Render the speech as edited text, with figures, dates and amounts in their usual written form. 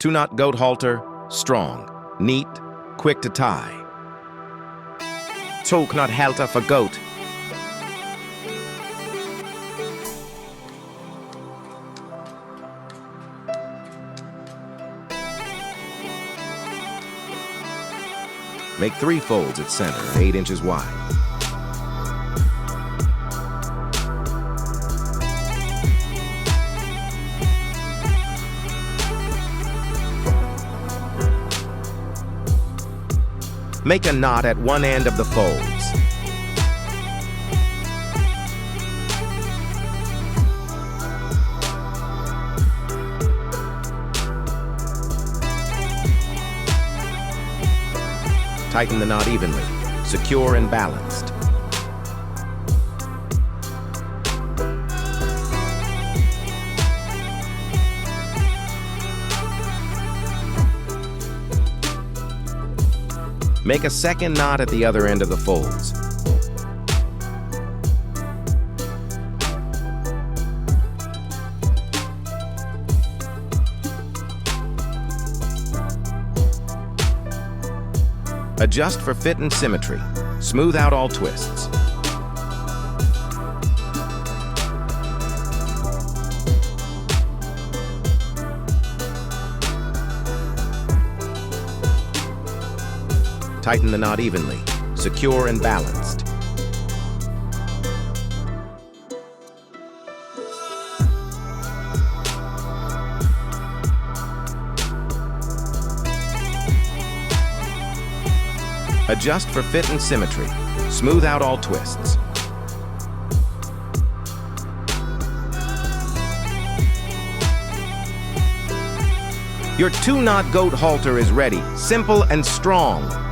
2-knot goat halter, strong, neat, quick to tie. 2-knot halter for goat. Make 3 folds at center, 8 inches wide. Make a knot at one end of the folds. Tighten the knot evenly, secure and balanced. Make a second knot at the other end of the folds. Adjust for fit and symmetry. Smooth out all twists. Tighten the knot evenly, secure and balanced. Adjust for fit and symmetry. Smooth out all twists. Your 2-knot goat halter is ready, simple and strong.